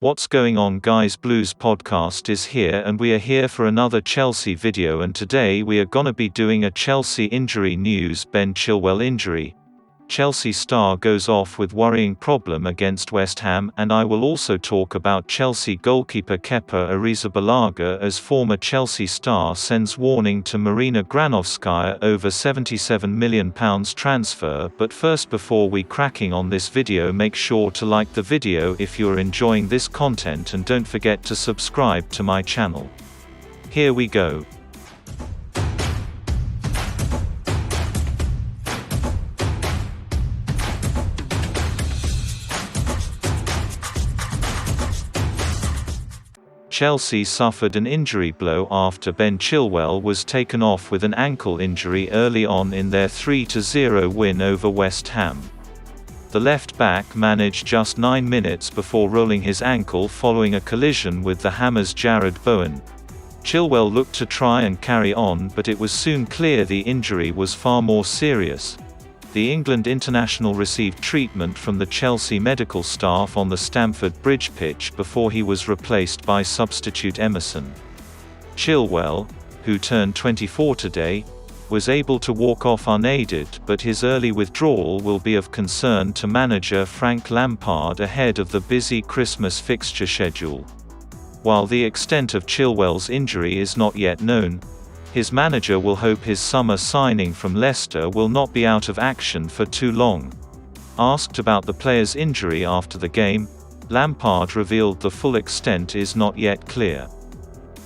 What's going on, guys? Blues podcast is here, and we are here for another Chelsea video, and today we are gonna be doing a Chelsea injury news. Ben Chilwell injury. Chelsea star goes off with worrying problem against West Ham, and I will also talk about Chelsea goalkeeper Kepa Arrizabalaga as former Chelsea star sends warning to Marina Granovskaya over £77 million transfer. But first, before we cracking on this video, make sure to like the video if you're enjoying this content, and don't forget to subscribe to my channel. Here we go. Chelsea suffered an injury blow after Ben Chilwell was taken off with an ankle injury early on in their 3-0 win over West Ham. The left-back managed just 9 minutes before rolling his ankle following a collision with the Hammers' Jarrod Bowen. Chilwell looked to try and carry on, but it was soon clear the injury was far more serious. The England international received treatment from the Chelsea medical staff on the Stamford Bridge pitch before he was replaced by substitute Emerson. Chilwell, who turned 24 today, was able to walk off unaided, but his early withdrawal will be of concern to manager Frank Lampard ahead of the busy Christmas fixture schedule. While the extent of Chilwell's injury is not yet known, his manager will hope his summer signing from Leicester will not be out of action for too long. Asked about the player's injury after the game, Lampard revealed the full extent is not yet clear.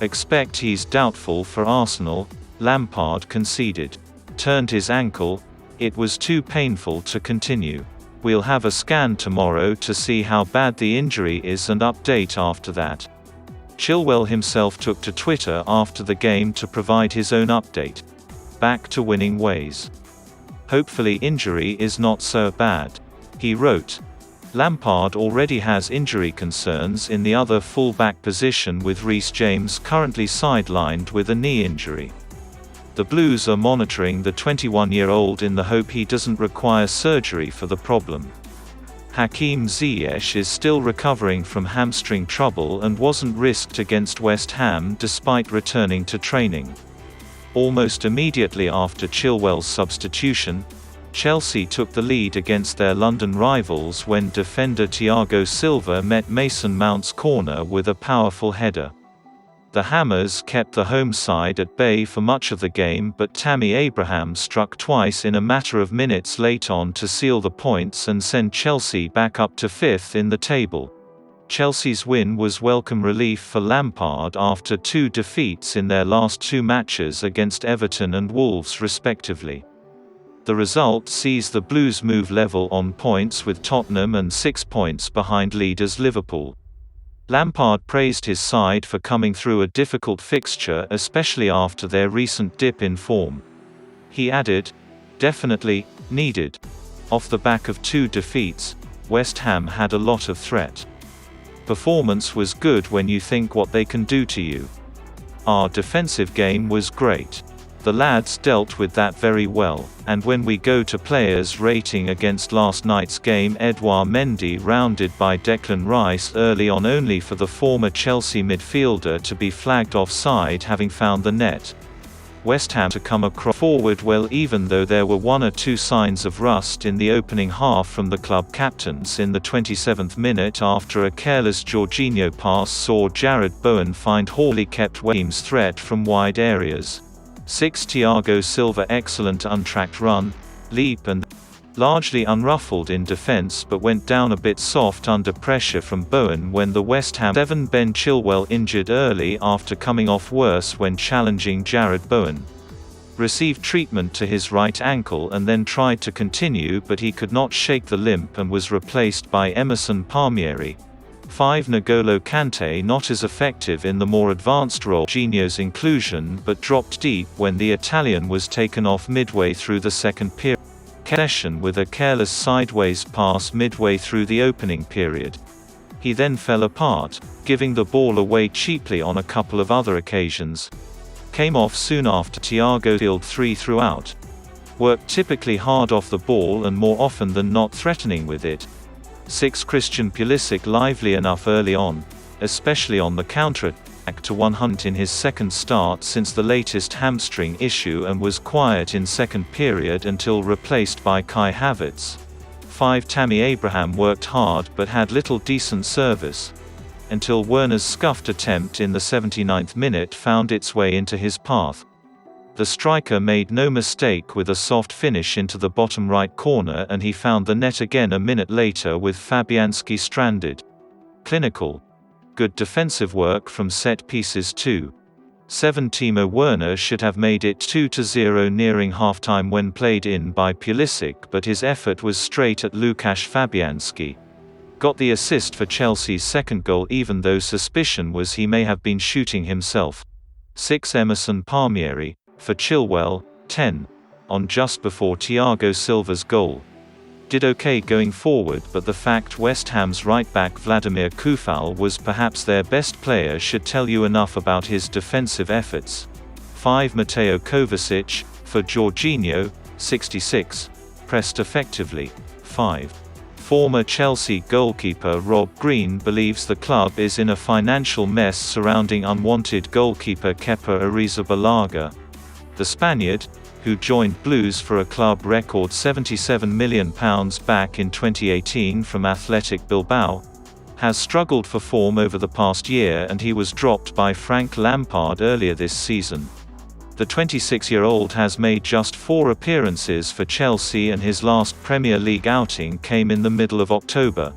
Expect he's doubtful for Arsenal, Lampard conceded. Turned his ankle, it was too painful to continue. We'll have a scan tomorrow to see how bad the injury is and update after that. Chilwell himself took to Twitter after the game to provide his own update. Back to winning ways. Hopefully injury is not so bad. He wrote, Lampard already has injury concerns in the other full-back position, with Reece James currently sidelined with a knee injury. The Blues are monitoring the 21-year-old in the hope he doesn't require surgery for the problem. Hakim Ziyech is still recovering from hamstring trouble and wasn't risked against West Ham despite returning to training. Almost immediately after Chilwell's substitution, Chelsea took the lead against their London rivals when defender Thiago Silva met Mason Mount's corner with a powerful header. The Hammers kept the home side at bay for much of the game, but Tammy Abraham struck twice in a matter of minutes late on to seal the points and send Chelsea back up to 5th in the table. Chelsea's win was welcome relief for Lampard after 2 defeats in their last 2 matches against Everton and Wolves respectively. The result sees the Blues move level on points with Tottenham and 6 points behind leaders Liverpool. Lampard praised his side for coming through a difficult fixture, especially after their recent dip in form. He added, "Definitely needed. Off the back of 2 defeats, West Ham had a lot of threat. Performance was good when you think what they can do to you. Our defensive game was great. The lads dealt with that very well, and when we go to players' rating against last night's game, Edouard Mendy rounded by Declan Rice early on, only for the former Chelsea midfielder to be flagged offside having found the net. West Ham to come across forward well, even though there were 1 or 2 signs of rust in the opening half from the club captains. In the 27th minute, after a careless Jorginho pass saw Jarrod Bowen find Hawley, kept Wame's threat from wide areas. 6 Thiago Silva excellent untracked run, leap and largely unruffled in defence, but went down a bit soft under pressure from Bowen when the West Ham 7 Ben Chilwell injured early after coming off worse when challenging Jarrod Bowen. Received treatment to his right ankle and then tried to continue, but he could not shake the limp and was replaced by Emerson Palmieri. 5 N'Golo Kante not as effective in the more advanced role Jorginho's inclusion, but dropped deep when the Italian was taken off midway through the second period. Session with a careless sideways pass midway through the opening period. He then fell apart, giving the ball away cheaply on a couple of other occasions. Came off soon after. Thiago field 3 throughout. Worked typically hard off the ball and more often than not threatening with it. 6. Christian Pulisic lively enough early on, especially on the counter-attack to hunt in his second start since the latest hamstring issue and was quiet in second period until replaced by Kai Havertz. 5. Tammy Abraham worked hard but had little decent service, until Werner's scuffed attempt in the 79th minute found its way into his path. The striker made no mistake with a soft finish into the bottom right corner, and he found the net again a minute later with Fabianski stranded. Clinical. Good defensive work from set pieces too. 7. Timo Werner should have made it 2-0 nearing halftime when played in by Pulisic, but his effort was straight at Łukasz Fabianski. Got the assist for Chelsea's second goal even though suspicion was he may have been shooting himself. 6. Emerson Palmieri, for Chilwell, 10. On just before Thiago Silva's goal. Did okay going forward, but the fact West Ham's right-back Vladimir Koufal was perhaps their best player should tell you enough about his defensive efforts. 5. Mateo Kovacic, for Jorginho, 66. Pressed effectively. 5. Former Chelsea goalkeeper Rob Green believes the club is in a financial mess surrounding unwanted goalkeeper Kepa Arrizabalaga. The Spaniard, who joined Blues for a club record £77 million back in 2018 from Athletic Bilbao, has struggled for form over the past year, and he was dropped by Frank Lampard earlier this season. The 26-year-old has made just 4 appearances for Chelsea, and his last Premier League outing came in the middle of October.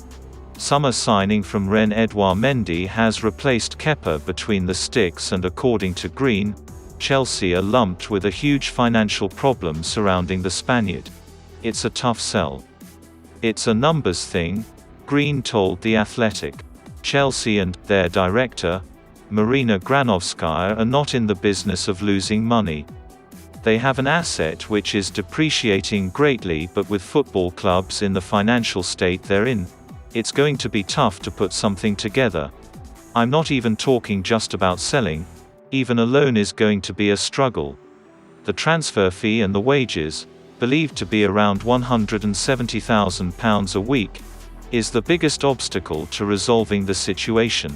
Summer signing from Rennes Edouard Mendy has replaced Kepa between the sticks, and according to Green, Chelsea are lumped with a huge financial problem surrounding the Spaniard. It's a tough sell. It's a numbers thing, Green told The Athletic. Chelsea and their director, Marina Granovskaya, are not in the business of losing money. They have an asset which is depreciating greatly, but with football clubs in the financial state they're in, it's going to be tough to put something together. I'm not even talking just about selling. Even a loan is going to be a struggle. The transfer fee and the wages, believed to be around £170,000 a week, is the biggest obstacle to resolving the situation.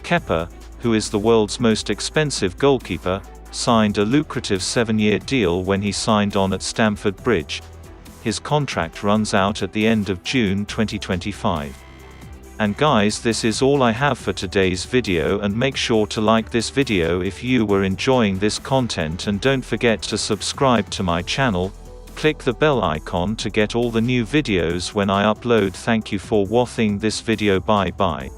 Kepa, who is the world's most expensive goalkeeper, signed a lucrative 7-year deal when he signed on at Stamford Bridge. His contract runs out at the end of June 2025. And guys, this is all I have for today's video, and make sure to like this video if you were enjoying this content, and don't forget to subscribe to my channel. Click the bell icon to get all the new videos when I upload. Thank you for watching this video. Bye bye.